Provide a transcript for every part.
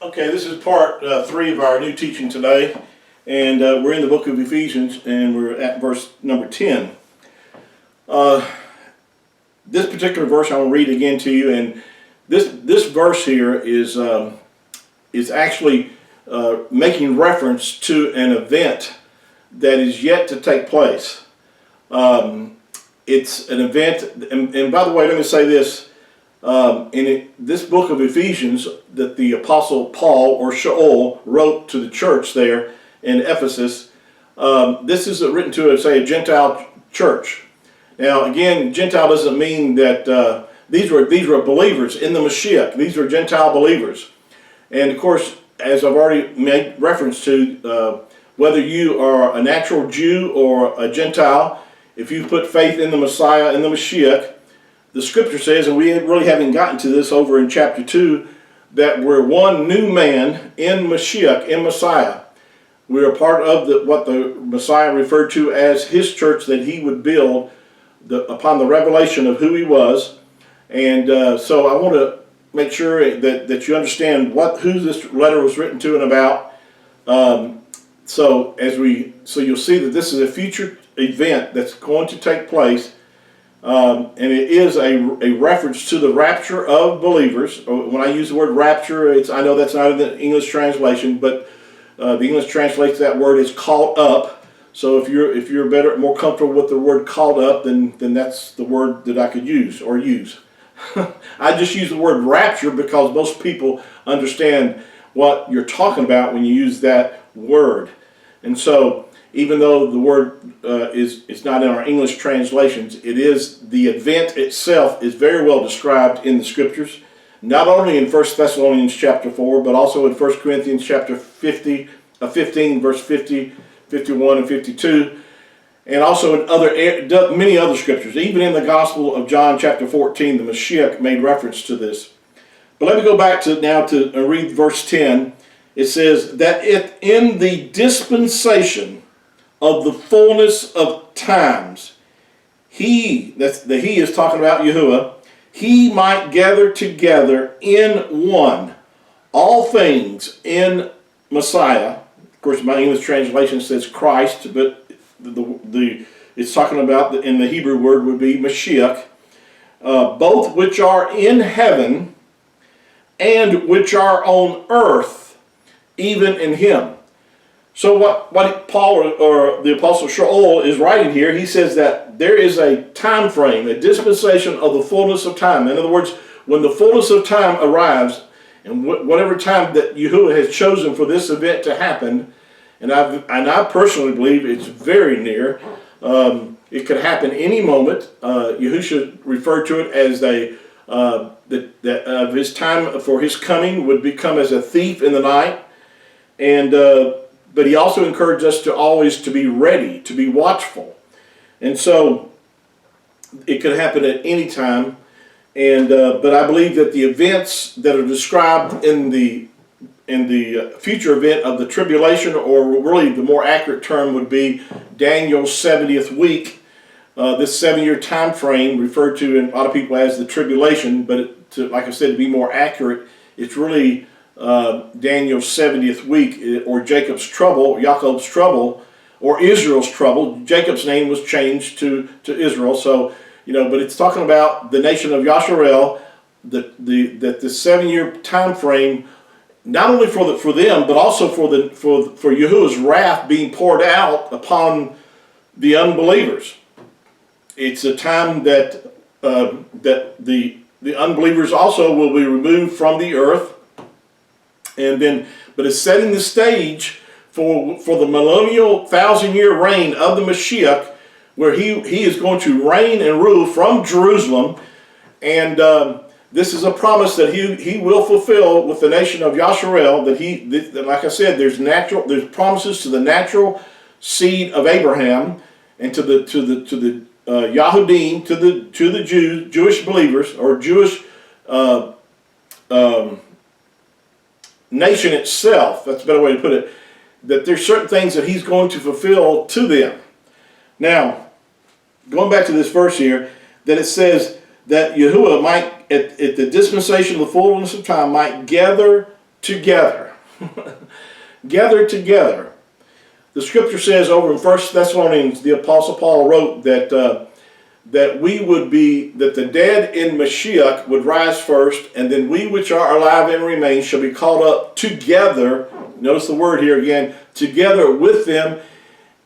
Okay, this is part 3 of our new teaching today, and we're in the book of Ephesians, and we're at verse number 10. This particular verse I will read again to you, and this verse here is actually making reference to an event that is yet to take place. It's an event, and by the way, let me say this. This book of Ephesians that the Apostle Paul or Shaul wrote to the church there in Ephesus, this is written to, say, a Gentile church. Now, again, Gentile doesn't mean that these were believers in the Mashiach. These were Gentile believers. And, of course, as I've already made reference to, whether you are a natural Jew or a Gentile, if you put faith in the Messiah, in the Mashiach, the scripture says, and we really haven't gotten to this over in chapter 2, that we're one new man in Mashiach, in Messiah. We're a part of what the Messiah referred to as his church that he would build upon the revelation of who he was. And so I want to make sure that you understand who this letter was written to and about. So you'll see that this is a future event that's going to take place. And it is a reference to the rapture of believers. When I use the word rapture, I know that's not in the English translation, but the English translates that word as caught up. So if you're more comfortable with the word caught up, then that's the word that I could use or use. I just use the word rapture because most people understand what you're talking about when you use that word. And so even though the word is not in our English translations, the event itself is very well described in the scriptures, not only in 1 Thessalonians chapter 4, but also in 1 Corinthians chapter 15, verse 50, 51, and 52, and also in many other scriptures. Even in the Gospel of John chapter 14, the Mashiach made reference to this. But let me go back to read verse 10. It says that in the dispensation of the fullness of times, he is talking about Yahuwah, he might gather together in one all things in Messiah. Of course, my English translation says Christ, but it's talking about, in the Hebrew word would be Mashiach, both which are in heaven and which are on earth, even in him. So what Paul or the Apostle Shaul is writing here, he says that there is a time frame, a dispensation of the fullness of time. In other words, when the fullness of time arrives, and whatever time that Yahuwah has chosen for this event to happen, and I personally believe it's very near. It could happen any moment. Yahushua referred to it as that his time for his coming would become as a thief in the night, but he also encouraged us to always to be ready, to be watchful. And so it could happen at any time. But I believe that the events that are described in the future event of the tribulation, or really the more accurate term would be Daniel's 70th week, this 7-year time frame referred to in a lot of people as the tribulation, but like I said, to be more accurate, it's really Daniel's 70th week, or Jacob's trouble, Jacob's trouble, or Israel's trouble. Jacob's name was changed to Israel. So, but it's talking about the nation of Yasharel, that the 7-year time frame, not only for them, but also for Yahuwah's wrath being poured out upon the unbelievers. It's a time that the unbelievers also will be removed from the earth. But it's setting the stage for the millennial 1,000-year reign of the Mashiach, where he is going to reign and rule from Jerusalem. And this is a promise that he will fulfill with the nation of Yasharel. That like I said, there's promises to the natural seed of Abraham, and to the Yahudim, to the Jewish believers, or Jewish nation itself, that's a better way to put it, that there's certain things that he's going to fulfill to them. Now, going back to this verse here, that it says that Yahuwah might, at the dispensation of the fullness of time, might gather together. Gathered together. The scripture says over in 1 Thessalonians, the Apostle Paul wrote that that the dead in Mashiach would rise first, and then we which are alive and remain shall be caught up together. Notice the word here again, together with them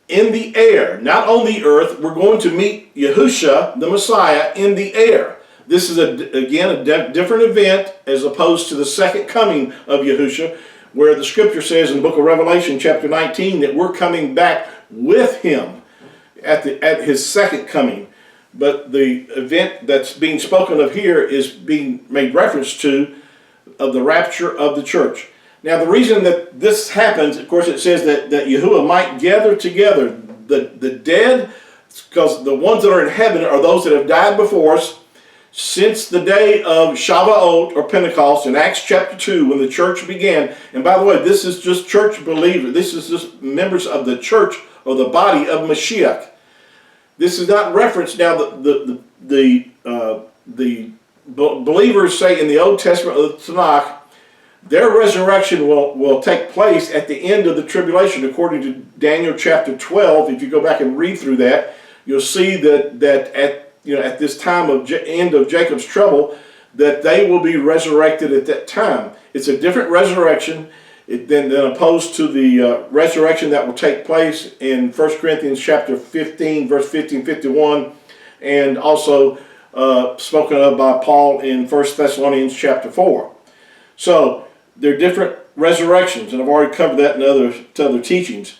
in the air, not on the earth. We're going to meet Yahusha, the Messiah, in the air. This is, again, a different event as opposed to the second coming of Yahusha, where the scripture says in the book of Revelation, chapter 19, that we're coming back with him at his second coming. But the event that's being spoken of here is being made reference to of the rapture of the church. Now, the reason that this happens, of course, it says that Yahuwah might gather together the dead, because the ones that are in heaven are those that have died before us since the day of Shavuot or Pentecost in Acts chapter 2 when the church began. And by the way, this is just church believers. This is just members of the church or the body of Mashiach. This is not reference. Now, the believers say in the Old Testament of the Tanakh, their resurrection will take place at the end of the tribulation, according to Daniel chapter 12. If you go back and read through that, you'll see that at this time of end of Jacob's trouble, that they will be resurrected at that time. It's a different resurrection than opposed to the resurrection that will take place in 1 Corinthians chapter 15, verse 51, and also spoken of by Paul in 1 Thessalonians chapter 4. So they're different resurrections, and I've already covered that in other teachings.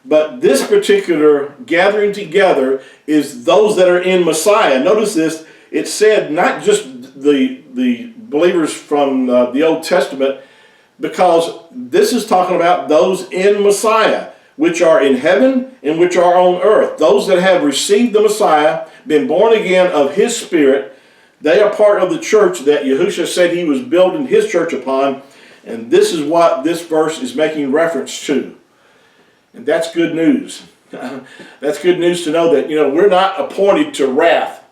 But this particular gathering together is those that are in Messiah. Notice this, it said not just the believers from the Old Testament, because this is talking about those in Messiah, which are in heaven and which are on earth. Those that have received the Messiah, been born again of his Spirit, they are part of the church that Yahushua said he was building his church upon, and this is what this verse is making reference to. And that's good news. That's good news to know that, we're not appointed to wrath.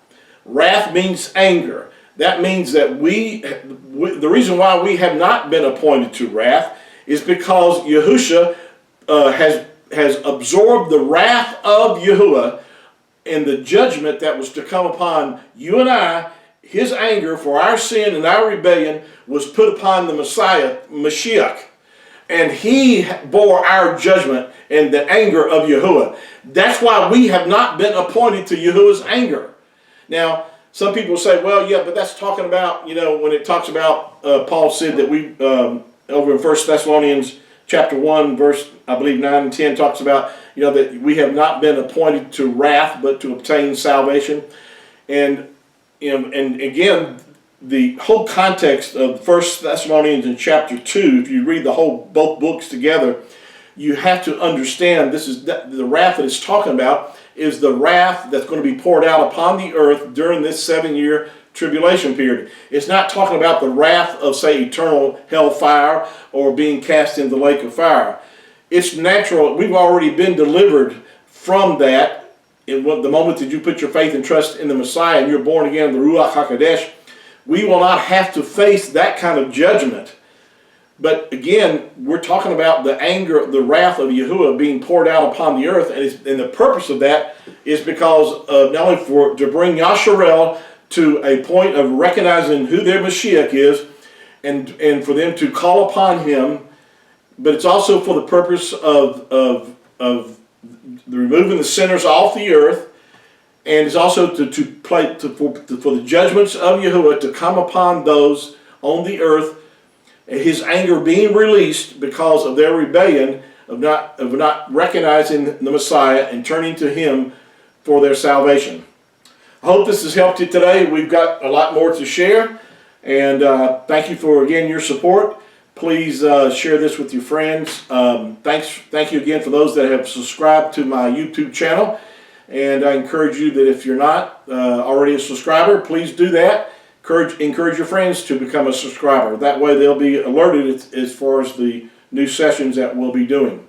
Wrath means anger. That means that the reason why we have not been appointed to wrath is because Yahushua has absorbed the wrath of Yahuwah and the judgment that was to come upon you and I. His anger for our sin and our rebellion was put upon the Messiah, Mashiach. And he bore our judgment and the anger of Yahuwah. That's why we have not been appointed to Yahuwah's anger. Now, some people say, well, yeah, but that's talking about, when it talks about, Paul said that we, over in 1 Thessalonians chapter 1, verse, I believe, 9 and 10, talks about, that we have not been appointed to wrath, but to obtain salvation. And, and again, the whole context of 1 Thessalonians in chapter 2, if you read both books together, you have to understand this is the wrath that it's talking about is the wrath that's going to be poured out upon the earth during this 7-year tribulation period. It's not talking about the wrath of, say, eternal hellfire or being cast into the lake of fire. It's natural. We've already been delivered from that in the moment that you put your faith and trust in the Messiah and you're born again in the Ruach HaKodesh. We will not have to face that kind of judgment. But again, we're talking about the anger, the wrath of Yahuwah being poured out upon the earth. And the purpose of that is because not only to bring Yasharel to a point of recognizing who their Mashiach is and for them to call upon him, but it's also for the purpose of removing the sinners off the earth. And it's also for the judgments of Yahuwah to come upon those on the earth, his anger being released because of their rebellion of not recognizing the Messiah and turning to him for their salvation. I hope this has helped you today. We've got a lot more to share, and thank you for again your support. Please share this with your friends. Thank you again for those that have subscribed to my YouTube channel. And I encourage you that if you're not already a subscriber, please do that. Encourage your friends to become a subscriber. That way they'll be alerted as far as the new sessions that we'll be doing.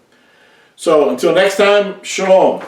So until next time, shalom.